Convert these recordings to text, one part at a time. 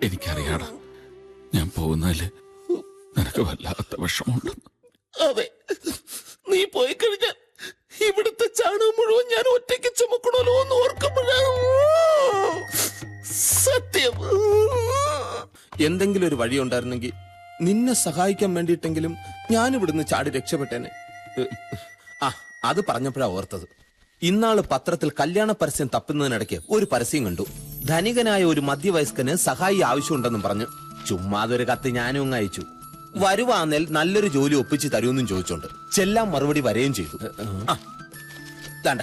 എനിക്കറിയാടാ, ഞാൻ പോകുന്നതില് നിനക്ക് വല്ലാത്ത വിഷമമുണ്ടെന്ന്. അതെ, നീ പോയി കഴിഞ്ഞാൽ ഇവിടുത്തെ ചാണകം മുഴുവൻ ഞാൻ ഒറ്റയ്ക്ക് ചുമക്കണല്ലോ എന്ന് ഓർക്കുമ്പോഴാണ് സത്യം. എന്തെങ്കിലും ഒരു വഴി ഉണ്ടായിരുന്നെങ്കിൽ നിന്നെ സഹായിക്കാൻ വേണ്ടിയിട്ടെങ്കിലും ഞാൻ ഇവിടുന്ന് ചാടി രക്ഷപ്പെട്ടേനെ. അത് പറഞ്ഞപ്പോഴാ ഓർത്തത്, ഇന്നാള് പത്രത്തിൽ കല്യാണ പരസ്യം തപ്പുന്നതിനിടയ്ക്ക് ഒരു പരസ്യം കണ്ടു. ധനികനായ ഒരു മധ്യവയസ്കന് സഹായി ആവശ്യമുണ്ടെന്നും പറഞ്ഞു. ചുമ്മാതൊരു കത്ത് ഞാനും അങ്ങ് അയച്ചു. വരുവാന്നേൽ നല്ലൊരു ജോലി ഒപ്പിച്ച് തരുമെന്നും ചോദിച്ചോണ്ട് ചെല്ലാൻ മറുപടി വരെയും ചെയ്തു. താണ്ട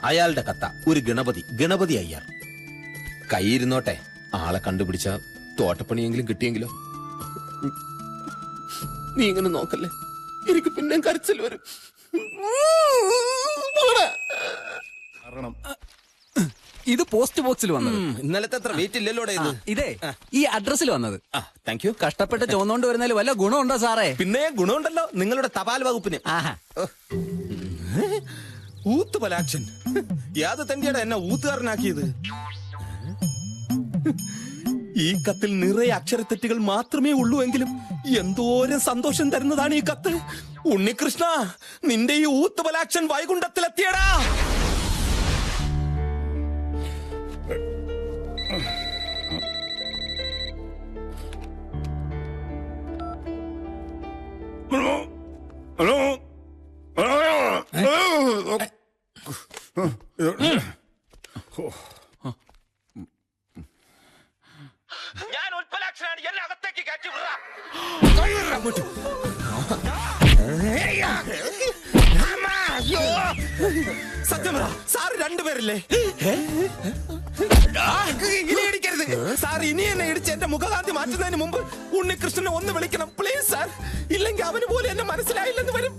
അയാളുടെ കത്ത ഒരു ഗണപതി അയ്യാർ. കൈയിരുന്നോട്ടെ, ആളെ കണ്ടുപിടിച്ച തോട്ടപ്പണിയെങ്കിലും കിട്ടിയെങ്കിലോ. നീ ഇങ്ങനെ നോക്കല്ലേ, എനിക്ക് പിന്നെ കരച്ചിൽ വരും. ഇത് പോസ്റ്റ് ബോക്സിൽ വന്നത്. ഇന്നലത്തെ അത്ര വെയിറ്റ് ഇല്ലല്ലോ ഇതേ ഈ അഡ്രസ്സിൽ വന്നത്. Thank you. കഷ്ടപ്പെട്ട് ചോന്നോണ്ട് വരുന്നതിൽ വല്ല ഗുണമുണ്ടോ സാറേ? പിന്നെ ഗുണമുണ്ടല്ലോ നിങ്ങളുടെ തപാൽ വകുപ്പിന്. ഊത്തുപലാക്ഷൻ, യാത് തന്റെയാണ് എന്നെ ഊത്തുകാരനാക്കിയത്. ഈ കത്തിൽ നിറയെ അക്ഷരത്തെറ്റുകൾ മാത്രമേ ഉള്ളൂ എങ്കിലും എന്തോരം സന്തോഷം തരുന്നതാണ് ഈ കത്ത്. ഉണ്ണികൃഷ്ണ, നിന്റെ ഈ ഊത്തുപലാക്ഷൻ വൈകുണ്ഠത്തിലെത്തിയടാ. ഞാൻ ഉൽപ്പലാക്ഷനാണ്, എന്നെ അകത്തേക്ക് കയറ്റി വിടാ. സത്യം പറ, സാറ് രണ്ടുപേരല്ലേ? ഇനി ഇടിക്കരുത് സാർ. ഇനി എന്നെ ഇടിച്ച് എന്റെ മുഖകാന്തി മാറ്റുന്നതിന് മുമ്പ് ഉണ്ണികൃഷ്ണനെ ഒന്ന് വിളിക്കണം പ്ലീസ് സാർ. ഇല്ലെങ്കിൽ അവന് പോലും എന്നെ മനസ്സിലായില്ലെന്ന് വരും.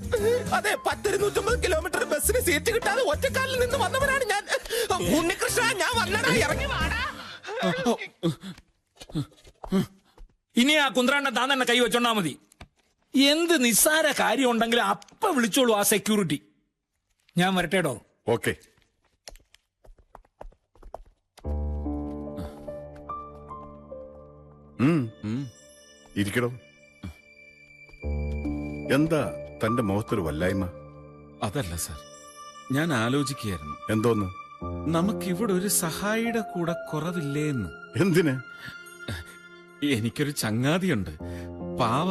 അതെ, 10-150 കിലോമീറ്റർ ബസ്സിന് സീറ്റ് കിട്ടാതെ ഒറ്റക്കാലിൽ നിന്ന് വന്നവനാണ് ഞാൻ. ഉണ്ണികൃഷ്ണ, ഞാൻ വന്നടാ, ഇറങ്ങി വാടാ. ഇനി ആ കുന്ത്രാണ്ട താൻ തന്നെ കൈ വെച്ചോണ്ടാ മതി. എന്ത് നിസ്സാര കാര്യം ഉണ്ടെങ്കിലും അപ്പ വിളിച്ചോളൂ ആ സെക്യൂരിറ്റി. ഞാൻ വരട്ടേടോ. ഓക്കെ. ഇരിക്കടോ. എന്താ തന്റെ മുഖത്തൊരു വല്ലായ്മ? അതല്ല സാർ, ഞാൻ ആലോചിക്കുകയായിരുന്നു. എന്തോന്ന്? നമുക്കിവിടെ ഒരു സഹായിയുടെ കൂടെ കുറവില്ലേന്ന്. എന്തിന്? എനിക്കൊരു ചങ്ങാതിയുണ്ട്, പാവ,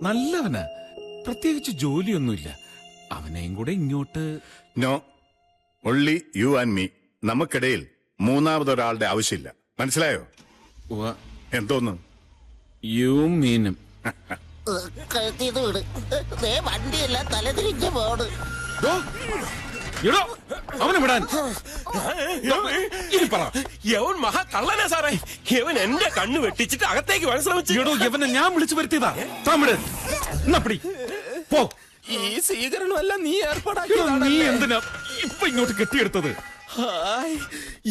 നല്ലവനാ, പ്രത്യേകിച്ച് ജോലിയൊന്നുമില്ല. അവനെയും കൂടെ ഇങ്ങോട്ട്. No, only you and me. നമുക്കിടയിൽ മൂന്നാമതൊരാളുടെ ആവശ്യമില്ല, മനസ്സിലായോ? എന്തോന്ന്? യു മീനും കഴുത്തിയത് വിട്. വണ്ടിയല്ല തലതിരിഞ്ഞ പോട്. അവനെ വിടാൻ. യവൻ മഹാ കള്ളനാ സാറേ. യവൻ എന്റെ കണ്ണ് വെട്ടിച്ചിട്ട് അകത്തേക്ക് വരാൻ ശ്രമിച്ചു. യവനെ ഞാൻ വിളിച്ചു വരുത്തിയതാ. തമിഴ് പോ. ഈ സ്വീകരണമല്ല നീ ഏർപ്പാടാക്കി. നീ എന്തിനാ ഇപ്പൊ ഇങ്ങോട്ട് കെട്ടിയെടുത്തത്?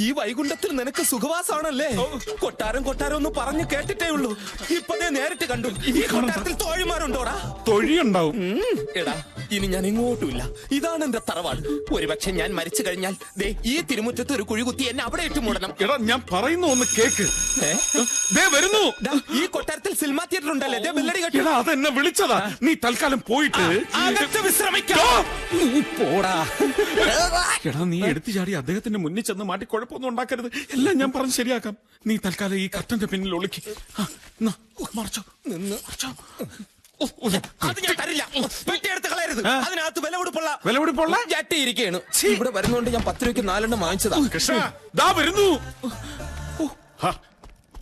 ഈ വൈകുണ്ഠത്തിൽ നിനക്ക് സുഖവാസമാണല്ലേ? കൊട്ടാരം ഒന്ന് പറഞ്ഞു കേട്ടിട്ടേ ഉള്ളൂ. ഇപ്പതേ നേരിട്ട് കണ്ടു. ഈ കൊട്ടാരത്തിൽ തോഴിമാരുണ്ടോടാ? തൊഴിയുണ്ടാവും. എടാ, ഇനി ഞാൻ എങ്ങോട്ടുമില്ല. ഇതാണ് എന്റെ തറവാട്. ഒരുപക്ഷെ ഞാൻ മരിച്ചു കഴിഞ്ഞാൽ ദേ ഈ തിരുമുറ്റത്ത് ഒരു കുഴി കുത്തി എന്നെ അവിടെ ഇട്ട് മൂടണം. എടാ, ഞാൻ പറയുന്നു ഒന്ന് കേക്ക്. വരുന്നു. ഈ കൊട്ടാരത്തിൽ സിനിമാ തിയേറ്റർ ഉണ്ടല്ലേ? ബെല്ലടി കെട്ടി. അതെന്നെ വിളിച്ചതാ. നീ തൽക്കാലം പോയിട്ട് വിശ്രമിക്കാം. പോടാ. എടാ, നീ എടുത്തു ചാടി അദ്ദേഹത്തിന്റെ മുന്നിൽ ചെന്ന് മാറ്റി കുഴപ്പമൊന്നും ഉണ്ടാക്കരുത്. എല്ലാം ഞാൻ പറഞ്ഞ് ശരിയാക്കാം. നീ തൽക്കാലം ഈ കർട്ടന്റെ പിന്നിൽ ഒളിക്ക്. മറച്ചോ. അത് ഞാൻ തരില്ല. പെട്ടിയെടുത്ത് കളയരുത്. അതിനകത്ത് വിലപിടിപ്പുള്ള ജാട്ടിയിരിക്കുകയാണ്. ഇവിടെ വരുന്നോണ്ട് ഞാൻ 10 രൂപയ്ക്ക് 4 വാങ്ങിച്ചതാ. കൃഷ്ണ, ദാ വരുന്നു.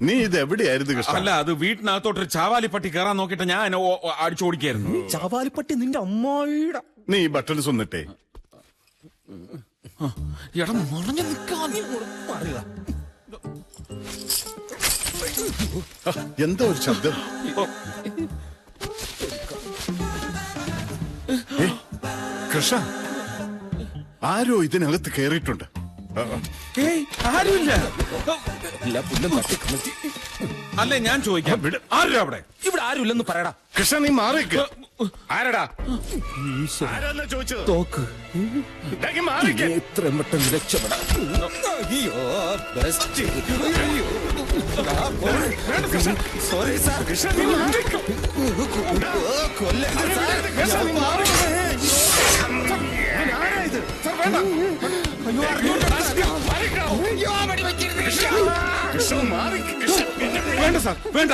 നീ ഇത് എവിടെയായിരുന്നു കൃഷ്ണ? അല്ല, അത് വീട്ടിനകത്തോട്ടൊരു ചാവാലിപ്പട്ടി കയറാൻ നോക്കിട്ട് ഞാൻ അടിച്ചോടിക്കായിരുന്നു. ചാവാലിപ്പട്ടി നിന്റെ അമ്മായിയുടെ. നീ ഈ ബട്ടൺസ് ഒന്നിട്ടേ. എടാ, മുളഞ്ഞു നിൽക്കാൻ. എന്താ ഒരു ശബ്ദം? കൃഷ്ണ, ആരോ ഇതിനകത്ത് കയറിയിട്ടുണ്ട്. ആരുമില്ല. അല്ലേ, ഞാൻ ചോദിക്കാം, ആരും അവിടെ? ഇവിടെ ആരുമില്ലെന്ന് പറയടാ. കൃഷ്ണ, നീ മാറിക്ക്. ആരടാ ആരാന്നാ ചോദിച്ചത്? തോക്ക് ഇതാക്കി മാറിക്ക്. എത്രയും പെട്ടെന്ന് രക്ഷപ്പെടാം. അയ്യോ, ബെസ്റ്റ്. അയ്യോ. Sorry sir. നീ മാറിക്ക്. കൊല്ലരുത് സാർ. നീ മാറിക്ക്. ഇവൻ ആരാ ഇത്? സാർ, വേണ്ട. കൃഷ്ണ, മാറിക്ക്. കൃഷ്ണ, വേണ്ട സാർ, വേണ്ട.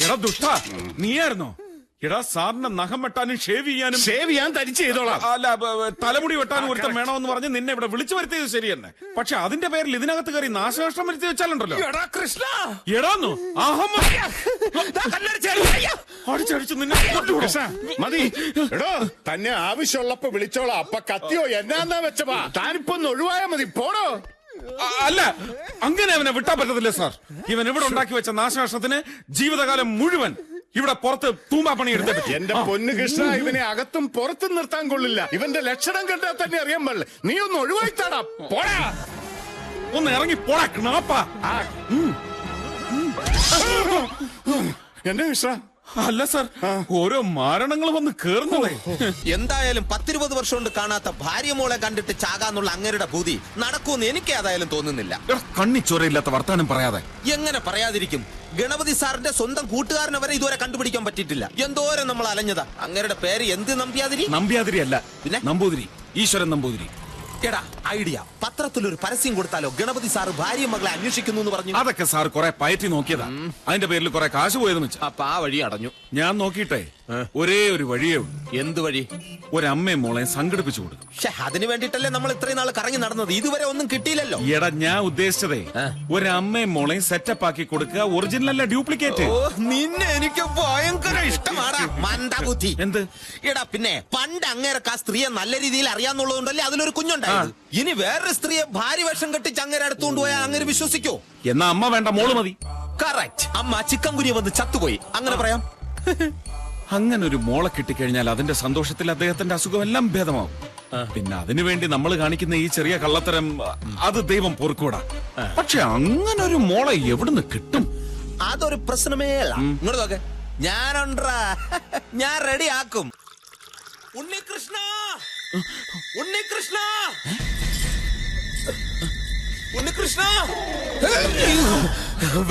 എടാ ദുഷ്ട, നീയായിരുന്നോ? എടാ സാറിന്റെ നഖം വെട്ടാനും ഷേവ് ചെയ്യാനും ഷേവ് ചെയ്യാൻ തരിച്ച് ചെയ്തോളാം. അല്ല തലമുടി വെട്ടാനും ഒരുത്തം വേണമെന്ന് പറഞ്ഞ് നിന്നെ ഇവിടെ വിളിച്ചു വരുത്തിയത് ശരി തന്നെ. പക്ഷെ അതിന്റെ പേരിൽ ഇതിനകത്ത് കയറി നാശനഷ്ടം വരുത്തി വെച്ചാലുണ്ടല്ലോ. എടാ കൃഷ്ണ, എടാന്നു അടിച്ചടിച്ചു നിന്നെ കൊണ്ടുവിടും. കൃഷ്ണ, മതി. എടോ, തന്നെ ആവശ്യമുള്ളപ്പോ വിളിച്ചോളാം. അപ്പൊ കത്തിയോ എന്നാന്നാ വെച്ചപ്പാ? താനിപ്പോ ഒന്ന് ഒഴിവായാ മതി. പോടോ. അല്ല, അങ്ങനെ അവനെ വിട്ടാൻ പറ്റത്തില്ല സാർ. ഇവൻ ഇവിടെ ഉണ്ടാക്കി വെച്ച നാശനഷ്ടത്തിന് ജീവിതകാലം മുഴുവൻ ഇവിടെ പുറത്ത് തൂമ്പാപ്പണി എടുത്തിട്ട്. എന്റെ പൊന്നു കൃഷ്ണ, ഇവനെ അകത്തും പുറത്തും നിർത്താൻ കൊള്ളില്ല. ഇവന്റെ ലക്ഷണം കണ്ടാൽ തന്നെ അറിയാൻ പാടില്ല. നീ ഒന്ന് ഒഴിവായിത്താടാ. പോടാ. ഒന്ന് ഇറങ്ങി പോടാ ക്ണാപ്പാ. എന്റെ കൃഷ്ണ, അല്ല സാർ, ഓരോ മാരണങ്ങൾ വന്ന് കേറുന്നതേ. എന്തായാലും 10-20 വർഷം കൊണ്ട് കാണാത്ത ഭാര്യ മോളെ കണ്ടിട്ട് ചാകാന്നുള്ള അങ്ങരുടെ ഭൂതി നടക്കൂന്ന് എനിക്ക് ഏതായാലും തോന്നുന്നില്ല. കണ്ണിച്ചോരയില്ലാത്ത വർത്താനം പറയാതെ. എങ്ങനെ പറയാതിരിക്കും? ഗണപതി സാറിന്റെ സ്വന്തം കൂട്ടുകാരനെ വരെ ഇതുവരെ കണ്ടുപിടിക്കാൻ പറ്റിയിട്ടില്ല. എന്തോരം നമ്മൾ അലഞ്ഞതാ. അങ്ങരുടെ പേര് എന്ത് നമ്പ്യാതിരി? നമ്പ്യാതിരി അല്ല, പിന്നെ നമ്പൂതിരി. ഈശ്വരൻ നമ്പൂതിരി. എടാ, ഐഡിയ. പത്രത്തിലൊരു പരസ്യം കൊടുത്താലോ? ഗണപതി സാറ് ഭാര്യ മകളെ അന്വേഷിക്കുന്നു എന്ന് പറഞ്ഞു. അതൊക്കെ സാർ കുറെ പയറ്റി നോക്കിയതാ. അതിന്റെ പേരിൽ കുറെ കാശ് പോയതെന്ന് വെച്ചാ. അപ്പൊ ആ വഴി അടഞ്ഞു. ഞാൻ നോക്കിയിട്ടെ ഒരേ ഒരു വഴിയേ ഉള്ളൂ. എന്ത് വഴി? ഒരമ്മയും മോളെ സംഘടിപ്പിച്ചു കൊടുക്കും. അതിന് വേണ്ടിട്ടല്ലേ നമ്മൾ ഇത്രയും നാൾ കറങ്ങി നടന്നത്. ഇതുവരെ ഒന്നും കിട്ടിയില്ലല്ലോ. എടാ, ഞാൻ ഉദ്ദേശിച്ചതേ ഒരമ്മയും മോളെയും സെറ്റപ്പ് ആക്കി കൊടുക്കുക. ഒറിജിനൽ അല്ല, ഡ്യൂപ്ലിക്കേറ്റ്. ഓ, നിന്നെ എനിക്ക് ഭയങ്കര ഇഷ്ടമാടാ മന്ദബുദ്ധി. എന്ത്? എടാ, പിന്നെ പണ്ട് അങ്ങേരക്ക് ആ സ്ത്രീയെ നല്ല രീതിയിൽ അറിയാന്നുള്ളതുകൊണ്ടല്ലേ അതിലൊരു കുഞ്ഞുണ്ടായത്. ഇനി വേറൊരു സ്ത്രീയെ ഭാര്യ വേഷം കെട്ടിച്ച് അങ്ങേരെ അടുത്തുകൊണ്ട് പോയാൽ അങ്ങനെ വിശ്വസിക്കോ? എന്നാ അമ്മ വേണ്ട, മോള് മതി. കറക്റ്റ്. അമ്മ ചിക്കൻ കുനിയ വന്ന് ചത്തുപോയി, അങ്ങനെ പറയാം. അങ്ങനെ ഒരു മോളെ കിട്ടിക്കഴിഞ്ഞാൽ അതിന്റെ സന്തോഷത്തിൽ അദ്ദേഹത്തിന്റെ അസുഖം എല്ലാം ഭേദമാവും. പിന്നെ അതിനുവേണ്ടി നമ്മൾ കാണിക്കുന്ന ഈ ചെറിയ കള്ളത്തരം അത് ദൈവം പൊറുക്കൂടാ. പക്ഷെ അങ്ങനെ ഒരു മോളെ എവിടുന്ന് കിട്ടും? അതൊരു പ്രശ്നമേ അല്ല. ഇങ്ങോട്ട് നോക്കെ, ഞാനുണ്ടാ, ഞാൻ റെഡി ആക്കും. ഉണ്ണികൃഷ്ണ, ഉണ്ണികൃഷ്ണ, ഉണ്ണികൃഷ്ണ.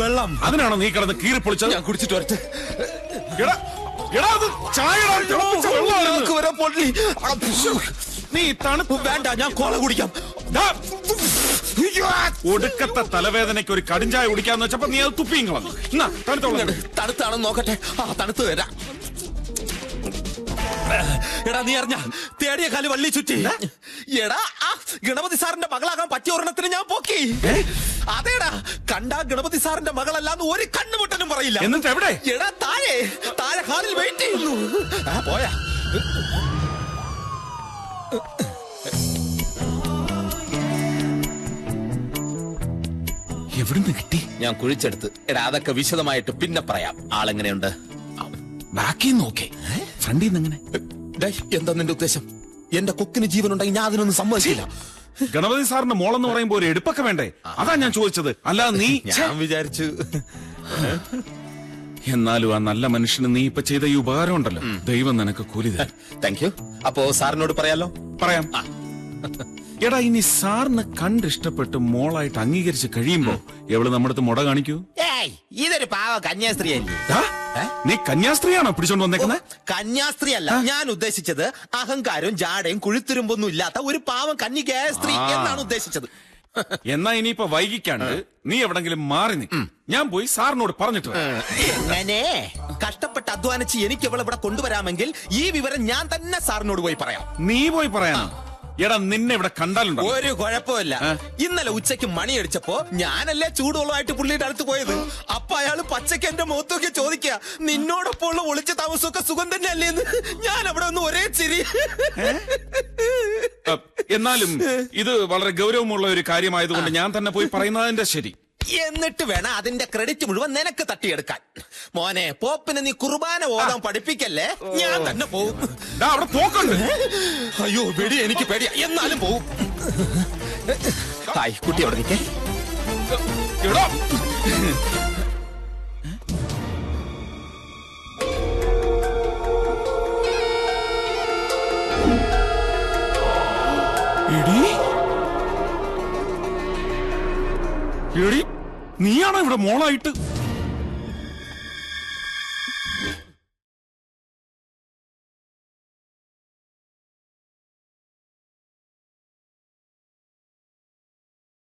വെള്ളം. അതിനാണോ നീ കിടന്ന് കീറി പൊളിച്ചത്? ഞാൻ കുടിച്ചിട്ട് വരട്ടെ. എടാ, എടാ, അത് ചായയുടെ തിളപ്പിച്ച വെള്ളമാണെന്ന്. വരെ പൊള്ളി. നീ തണുപ്പ് വേണ്ട, ഞാൻ കോള കുടിക്കാം. ഒടുക്കത്തെ തലവേദനയ്ക്ക് ഒരു കടിഞ്ചായ കുടിക്കാന്ന് വെച്ചപ്പോ നീ അത് തുപ്പിയും കളഞ്ഞു. തണുത്തോളം. തണുത്താണെന്ന് നോക്കട്ടെ. തണുത്ത് തരാം. എടാ, നീ അറിഞ്ഞ തേടിയ കാല് വള്ളി ചുറ്റി. എടാ, ഗണപതി സാറിന്റെ മകളാകാൻ പറ്റിയ ഒരെണ്ണത്തിന് ഞാൻ പോക്കി. അതേടാ, കണ്ടാ ഗണപതി സാറിന്റെ മകളല്ലാന്ന് ഒരു കണ്ണുമുട്ടനും പറയില്ല. എന്നിട്ട് എവിടെ? എടാ, താഴെ ഹാളിൽ വെയിറ്റ് ചെയ്യുന്നു. പോയാ എവിടുന്ന് കിട്ടി? ഞാൻ കുഴിച്ചെടുത്ത്. എടാ, അതൊക്കെ വിശദമായിട്ട് പിന്നെ പറയാം. ആളെങ്ങനെയുണ്ട്? ബാക്കി നോക്കേ, ഫ്രണ്ടിൽ നിന്ന് എങ്ങനെ? എന്താ നിന്റെ ഉദ്ദേശം? എന്റെ കൊക്കിന് ജീവനുണ്ടെങ്കിൽ ഞാൻ അതിനൊന്നും സമ്മതിക്കില്ല. ഗണപതി സാറിന്റെ മോളെന്ന് പറയുമ്പോ ഒരു എടുപ്പൊക്കെ വേണ്ടേ? അതാ ഞാൻ ചോദിച്ചത്. അല്ലാതെ നീ. ഞാൻ വിചാരിച്ചു. എന്നാലും ആ നല്ല മനുഷ്യന് നീ ഇപ്പൊ ചെയ്ത ഈ ഉപകാരം ഉണ്ടല്ലോ, ദൈവം നിനക്ക് കൂലി തരും. Thank you. അപ്പോ സാറിനോട് പറയാലോ? പറയാം. എടാ, ഇനി സാറിന് കണ്ടിഷ്ടപ്പെട്ട് മോളായിട്ട് അംഗീകരിച്ച് കഴിയുമ്പോ എവള് നമ്മുടെ അടുത്ത് മുട കാണിക്കൂ? ഇതൊരു പാവ കന്യാസ്ത്രീ അല്ലേ? നീ കന്യാസ്ത്രീയാണോ പിടിച്ചോണ്ട് വന്നേക്കുന്നത്? കന്യാസ്ത്രീ അല്ല ഞാൻ ഉദ്ദേശിച്ചത്. അഹങ്കാരവും ജാടയും കുഴിത്തുരുമ്പൊന്നും ഇല്ലാത്ത ഒരു പാവം കന്യകയായ സ്ത്രീ എന്നാണ് ഉദ്ദേശിച്ചത്. എന്നാ ഇനിയിപ്പോ വൈകിക്കാണ്ട് നീ എവിടെങ്കിലും മാറി നിൽക്കും. ഞാൻ പോയി സാറിനോട് പറഞ്ഞിട്ട് വരാം. എങ്ങനെ കഷ്ടപ്പെട്ട് അധ്വാനിച്ച് എനിക്ക് ഇവളെ ഇവിടെ കൊണ്ടുവരാമെങ്കിൽ ഈ വിവരം ഞാൻ തന്നെ സാറിനോട് പോയി പറയാം. നീ പോയി പറയാനോ? എടാ, നിന്നെ ഇവിടെ കണ്ടാലുണ്ടോ? ഒരു കുഴപ്പമില്ല. ഇന്നലെ ഉച്ചയ്ക്ക് മണിയടിച്ചപ്പോ ഞാനല്ലേ ചൂടുവെള്ളമായിട്ട് പുള്ളിയുടെ അടുത്ത് പോയത്. അപ്പൊ അയാള് പച്ചയ്ക്ക് എന്റെ മുഖത്തൊക്കെ ചോദിക്കുക, നിന്നോടൊപ്പം ഉള്ള ഒളിച്ച താമസമൊക്കെ സുഖം തന്നെ അല്ലേന്ന്. ഞാൻ അവിടെ ഒന്ന് ഒരേ ചിരി. എന്നാലും ഇത് വളരെ ഗൗരവമുള്ള ഒരു കാര്യമായതുകൊണ്ട് ഞാൻ തന്നെ പോയി പറയുന്നതിന്റെ ശരി. എന്നിട്ട് വേണം അതിന്റെ ക്രെഡിറ്റ് മുഴുവൻ നിനക്ക് തട്ടിയെടുക്കാൻ. മോനെ, പോപ്പിനെ നീ കുർബാന ഓതാൻ പഠിപ്പിക്കല്ലേ. ഞാൻ തന്നെ പോവും. അവിടെ പോക്കുണ്ട്. അയ്യോ, വെടി എനിക്ക് പേടിയാ. എന്നാലും പോവും. ഹായ്, കുട്ടി അവിടെ നിൽക്കേ. നീയാണോ ഇവിടെ മോളായിട്ട്